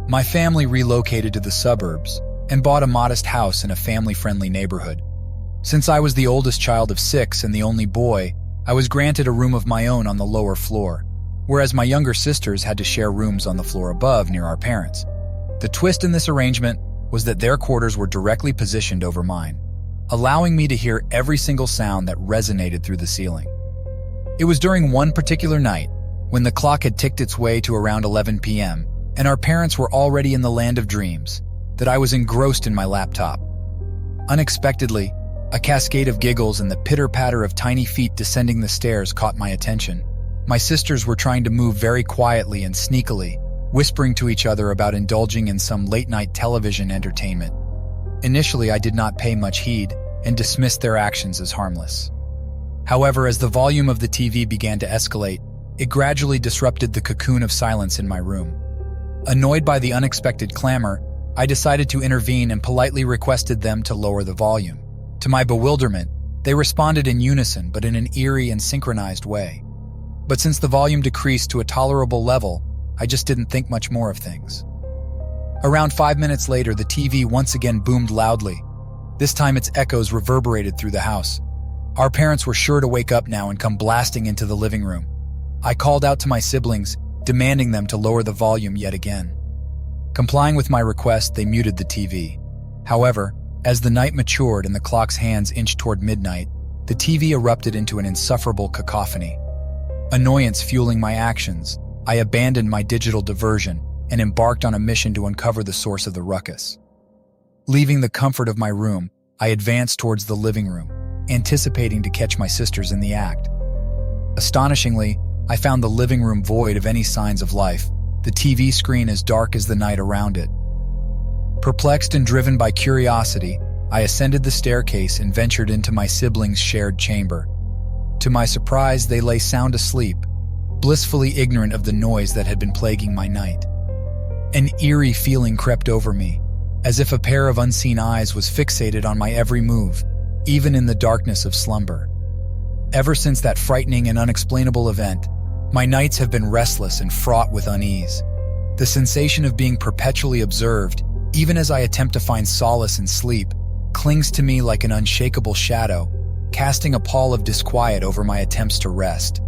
My family relocated to the suburbs and bought a modest house in a family-friendly neighborhood. Since I was the oldest child of 6 and the only boy, I was granted a room of my own on the lower floor, whereas my younger sisters had to share rooms on the floor above near our parents. The twist in this arrangement was that their quarters were directly positioned over mine, allowing me to hear every single sound that resonated through the ceiling. It was during one particular night, when the clock had ticked its way to around 11 p.m., and our parents were already in the land of dreams, that I was engrossed in my laptop. Unexpectedly, a cascade of giggles and the pitter-patter of tiny feet descending the stairs caught my attention. My sisters were trying to move very quietly and sneakily, whispering to each other about indulging in some late-night television entertainment. Initially, I did not pay much heed and dismissed their actions as harmless. However, as the volume of the TV began to escalate, it gradually disrupted the cocoon of silence in my room. Annoyed by the unexpected clamor, I decided to intervene and politely requested them to lower the volume. To my bewilderment, they responded in unison but in an eerie and synchronized way. But since the volume decreased to a tolerable level, I just didn't think much more of things. Around 5 minutes later, the TV once again boomed loudly. This time its echoes reverberated through the house. Our parents were sure to wake up now and come blasting into the living room. I called out to my siblings, demanding them to lower the volume yet again. Complying with my request, they muted the TV. However, as the night matured and the clock's hands inched toward midnight, the TV erupted into an insufferable cacophony. Annoyance fueling my actions, I abandoned my digital diversion and embarked on a mission to uncover the source of the ruckus. Leaving the comfort of my room, I advanced towards the living room, anticipating to catch my sisters in the act. Astonishingly, I found the living room void of any signs of life, the TV screen as dark as the night around it. Perplexed and driven by curiosity, I ascended the staircase and ventured into my siblings' shared chamber. To my surprise, they lay sound asleep, blissfully ignorant of the noise that had been plaguing my night. An eerie feeling crept over me, as if a pair of unseen eyes was fixated on my every move, even in the darkness of slumber. Ever since that frightening and unexplainable event, my nights have been restless and fraught with unease. The sensation of being perpetually observed, even as I attempt to find solace in sleep, clings to me like an unshakable shadow, casting a pall of disquiet over my attempts to rest.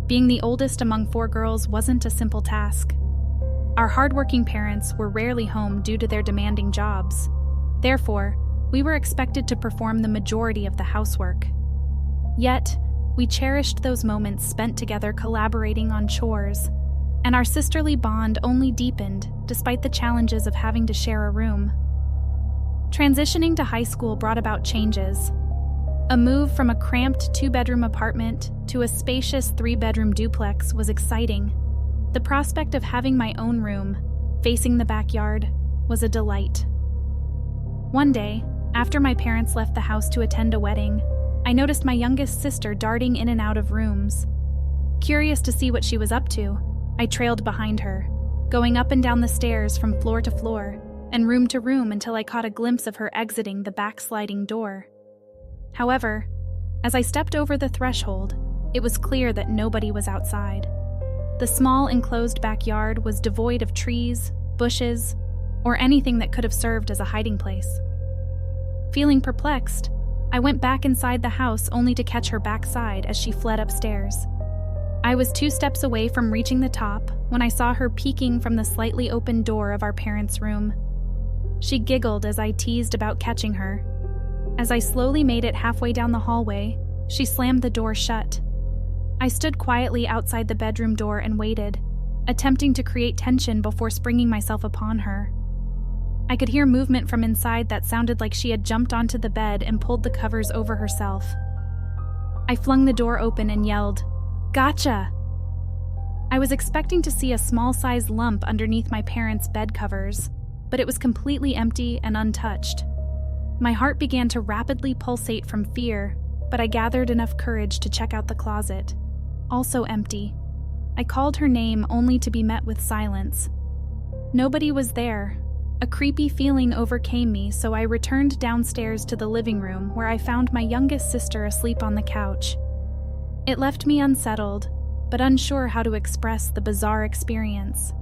Being the oldest among 4 girls wasn't a simple task. Our hardworking parents were rarely home due to their demanding jobs. Therefore, we were expected to perform the majority of the housework. Yet, we cherished those moments spent together collaborating on chores, and our sisterly bond only deepened despite the challenges of having to share a room. Transitioning to high school brought about changes. A move from a cramped 2-bedroom apartment to a spacious 3-bedroom duplex was exciting. The prospect of having my own room, facing the backyard, was a delight. One day, after my parents left the house to attend a wedding, I noticed my youngest sister darting in and out of rooms. Curious to see what she was up to, I trailed behind her, going up and down the stairs from floor to floor and room to room until I caught a glimpse of her exiting the backsliding door. However, as I stepped over the threshold, it was clear that nobody was outside. The small enclosed backyard was devoid of trees, bushes, or anything that could have served as a hiding place. Feeling perplexed, I went back inside the house only to catch her backside as she fled upstairs. I was 2 steps away from reaching the top when I saw her peeking from the slightly open door of our parents' room. She giggled as I teased about catching her. As I slowly made it halfway down the hallway, she slammed the door shut. I stood quietly outside the bedroom door and waited, attempting to create tension before springing myself upon her. I could hear movement from inside that sounded like she had jumped onto the bed and pulled the covers over herself. I flung the door open and yelled, "Gotcha!" I was expecting to see a small-sized lump underneath my parents' bed covers, but it was completely empty and untouched. My heart began to rapidly pulsate from fear, but I gathered enough courage to check out the closet. Also empty. I called her name only to be met with silence. Nobody was there, A creepy feeling overcame me, so I returned downstairs to the living room where I found my youngest sister asleep on the couch. It left me unsettled, but unsure how to express the bizarre experience.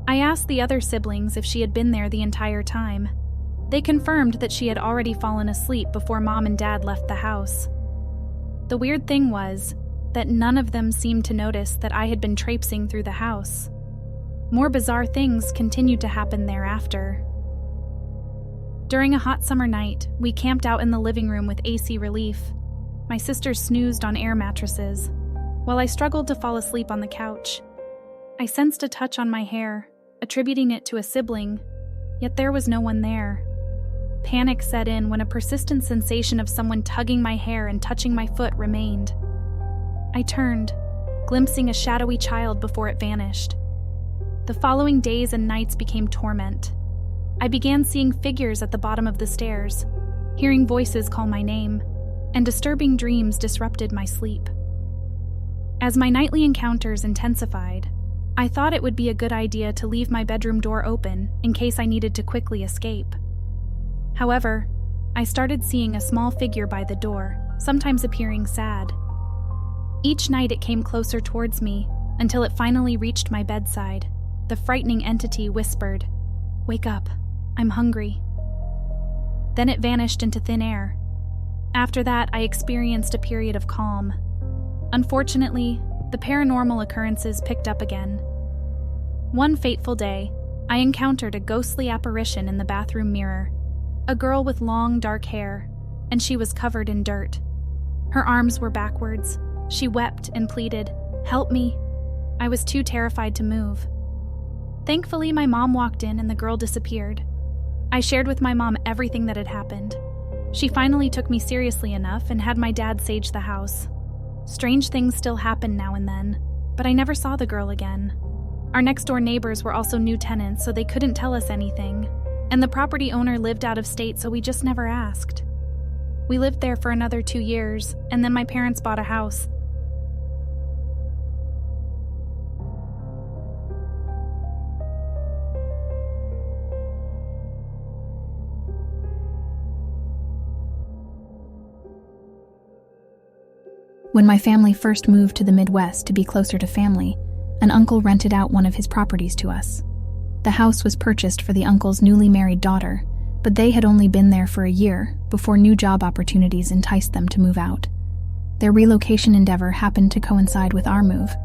I asked the other siblings if she had been there the entire time. They confirmed that she had already fallen asleep before Mom and Dad left the house. The weird thing was that none of them seemed to notice that I had been traipsing through the house. More bizarre things continued to happen thereafter. During a hot summer night, we camped out in the living room with AC relief. My sisters snoozed on air mattresses, while I struggled to fall asleep on the couch. I sensed a touch on my hair, attributing it to a sibling, yet there was no one there. Panic set in when a persistent sensation of someone tugging my hair and touching my foot remained. I turned, glimpsing a shadowy child before it vanished. The following days and nights became torment. I began seeing figures at the bottom of the stairs, hearing voices call my name, and disturbing dreams disrupted my sleep. As my nightly encounters intensified, I thought it would be a good idea to leave my bedroom door open in case I needed to quickly escape. However, I started seeing a small figure by the door, sometimes appearing sad. Each night it came closer towards me until it finally reached my bedside. The frightening entity whispered, "Wake up, I'm hungry." Then it vanished into thin air. After that, I experienced a period of calm. Unfortunately, the paranormal occurrences picked up again. One fateful day, I encountered a ghostly apparition in the bathroom mirror. A girl with long, dark hair, and she was covered in dirt. Her arms were backwards. She wept and pleaded, "Help me." I was too terrified to move. Thankfully, my mom walked in and the girl disappeared. I shared with my mom everything that had happened. She finally took me seriously enough and had my dad sage the house. Strange things still happened now and then, but I never saw the girl again. Our next-door neighbors were also new tenants, so they couldn't tell us anything. And the property owner lived out of state, so we just never asked. We lived there for another 2 years, and then my parents bought a house. When my family first moved to the Midwest to be closer to family, an uncle rented out one of his properties to us. The house was purchased for the uncle's newly married daughter, but they had only been there for a year before new job opportunities enticed them to move out. Their relocation endeavor happened to coincide with our move.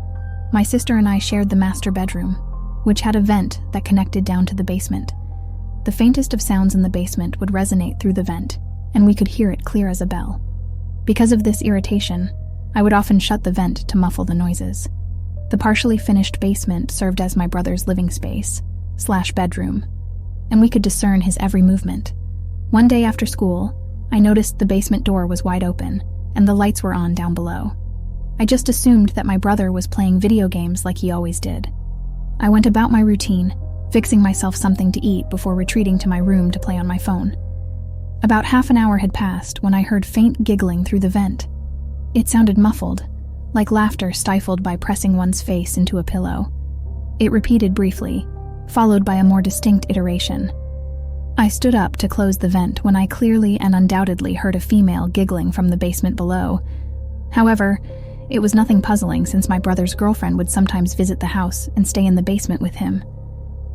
My sister and I shared the master bedroom, which had a vent that connected down to the basement. The faintest of sounds in the basement would resonate through the vent, and we could hear it clear as a bell. Because of this irritation, I would often shut the vent to muffle the noises. The partially finished basement served as my brother's living space/bedroom, and we could discern his every movement. One day after school, I noticed the basement door was wide open, and the lights were on down below. I just assumed that my brother was playing video games like he always did. I went about my routine, fixing myself something to eat before retreating to my room to play on my phone. About half an hour had passed when I heard faint giggling through the vent. It sounded muffled, like laughter stifled by pressing one's face into a pillow. It repeated briefly, followed by a more distinct iteration. I stood up to close the vent when I clearly and undoubtedly heard a female giggling from the basement below. However, it was nothing puzzling since my brother's girlfriend would sometimes visit the house and stay in the basement with him.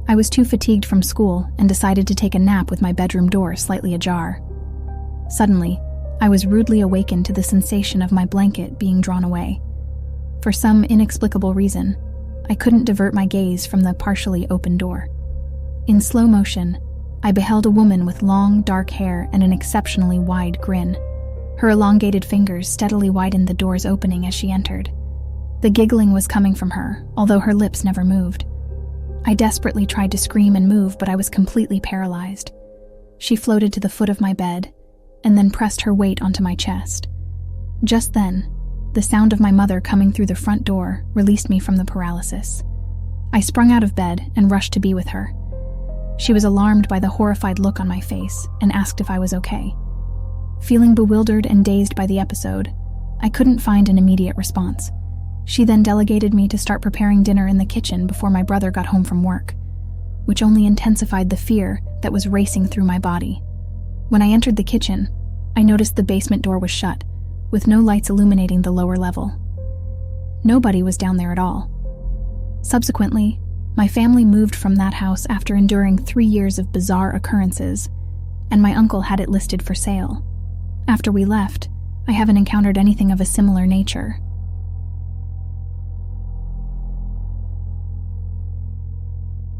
I was too fatigued from school and decided to take a nap with my bedroom door slightly ajar. Suddenly, I was rudely awakened to the sensation of my blanket being drawn away. For some inexplicable reason, I couldn't divert my gaze from the partially open door. In slow motion, I beheld a woman with long, dark hair and an exceptionally wide grin. Her elongated fingers steadily widened the door's opening as she entered. The giggling was coming from her, although her lips never moved. I desperately tried to scream and move, but I was completely paralyzed. She floated to the foot of my bed, and then pressed her weight onto my chest. Just then, the sound of my mother coming through the front door released me from the paralysis. I sprung out of bed and rushed to be with her. She was alarmed by the horrified look on my face and asked if I was okay. Feeling bewildered and dazed by the episode, I couldn't find an immediate response. She then delegated me to start preparing dinner in the kitchen before my brother got home from work. which only intensified the fear that was racing through my body. When I entered the kitchen, I noticed the basement door was shut, with no lights illuminating the lower level. Nobody was down there at all. Subsequently, my family moved from that house after enduring 3 years of bizarre occurrences, and my uncle had it listed for sale. After we left, I haven't encountered anything of a similar nature.